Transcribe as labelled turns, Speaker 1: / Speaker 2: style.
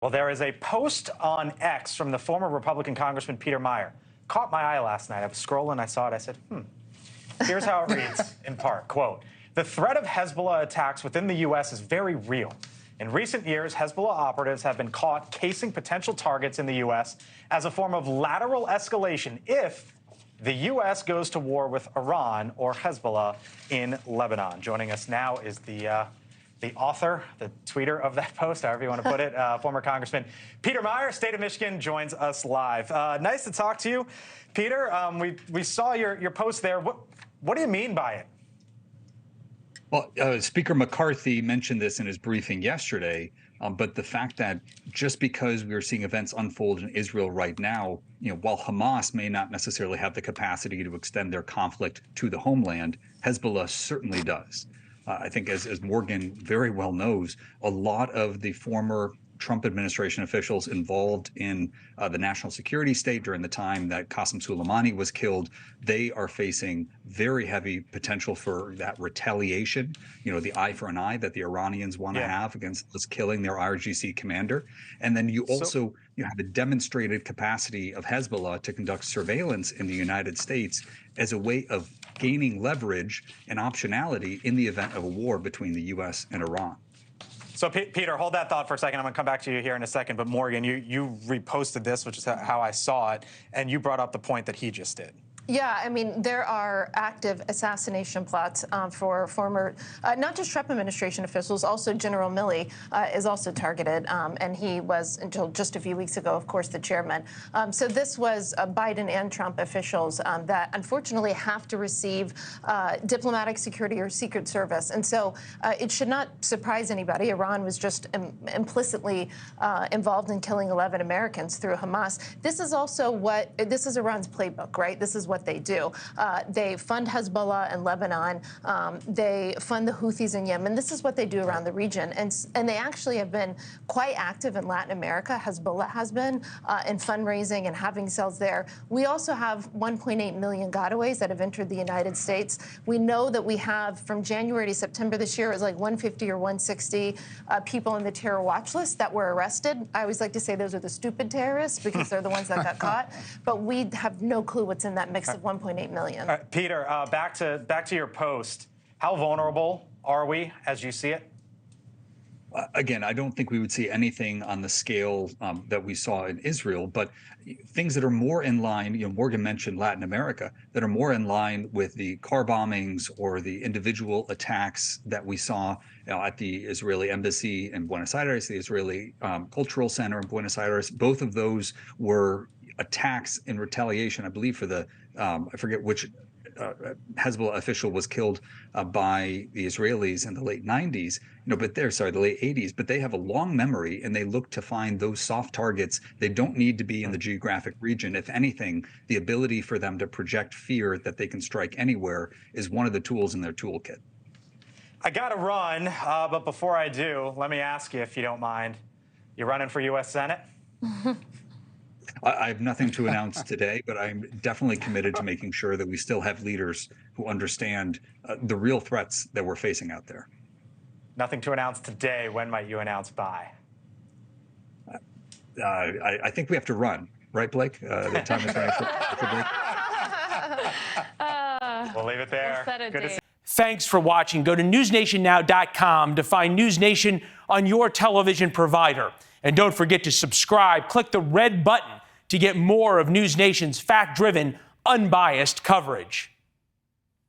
Speaker 1: Well, there is a post on X from the former Republican Congressman Peter Meijer. Caught my eye last night. I was scrolling, I saw it, I said, Here's how it reads, in part, quote, "The threat of Hezbollah attacks within the U.S. is very real. In recent years, Hezbollah operatives have been caught casing potential targets in the U.S. as a form of lateral escalation if the U.S. goes to war with Iran or Hezbollah in Lebanon." Joining us now is the author, the tweeter of that post, however you want to put it, former Congressman Peter Meijer, state of Michigan, joins us live. Nice to talk to you, Peter. We saw your post there. What do you mean by it?
Speaker 2: Well, Speaker McCarthy mentioned this in his briefing yesterday, but the fact that just because we are seeing events unfold in Israel right now, while Hamas may not necessarily have the capacity to extend their conflict to the homeland, Hezbollah certainly does. I think, as Morgan very well knows, a lot of the former Trump administration officials involved in the national security state during the time that Qasem Soleimani was killed, they are facing very heavy potential for that retaliation, the eye for an eye that the Iranians want to have against us killing their IRGC commander. And then you also have a demonstrated capacity of Hezbollah to conduct surveillance in the United States as a way of gaining leverage and optionality in the event of a war between the U.S. and Iran.
Speaker 1: So, Peter, hold that thought for a second. I'm going to come back to you here in a second. But, Morgan, you reposted this, which is how I saw it, and you brought up the point that he just did.
Speaker 3: Yeah, I mean, there are active assassination plots for former, not just Trump administration officials, also General Milley is also targeted, and he was, until just a few weeks ago, of course, the chairman. So this was Biden and Trump officials that unfortunately have to receive diplomatic security or Secret Service. And so it should not surprise anybody. Iran was just implicitly involved in killing 11 Americans through Hamas. This is also this is Iran's playbook, right? This is what they do. They fund Hezbollah in Lebanon. They fund the Houthis in Yemen. This is what they do around the region. And they actually have been quite active in Latin America. Hezbollah has been in fundraising and having cells there. We also have 1.8 million gotaways that have entered the United States. We know that we have, from January to September this year, it was like 150 or 160 people in the terror watch list that were arrested. I always like to say those are the stupid terrorists because they're the ones that got caught. But we have no clue what's in that mix of 1.8 million.
Speaker 1: Peter, back to your post. How vulnerable are we as you see it?
Speaker 2: Again, I don't think we would see anything on the scale that we saw in Israel, but things that are more in line, Morgan mentioned Latin America, that are more in line with the car bombings or the individual attacks that we saw at the Israeli embassy in Buenos Aires, the Israeli Cultural Center in Buenos Aires. Both of those were attacks in retaliation, I believe, for the, I forget which Hezbollah official was killed by the Israelis in the late 90s, the late 80s, but they have a long memory and they look to find those soft targets. They don't need to be in the geographic region. If anything, the ability for them to project fear that they can strike anywhere is one of the tools in their toolkit.
Speaker 1: I got to run, but before I do, let me ask you, if you don't mind, you running for U.S. Senate?
Speaker 2: I have nothing to announce today, but I'm definitely committed to making sure that we still have leaders who understand the real threats that we're facing out there.
Speaker 1: Nothing to announce today. When might you announce by?
Speaker 2: I think we have to run, right, Blake? The time is running for Blake.
Speaker 1: We'll leave it there. Good to see you.
Speaker 4: Thanks for watching. Go to newsnationnow.com to find News Nation on your television provider. And don't forget to subscribe. Click the red button to get more of News Nation's fact-driven, unbiased coverage.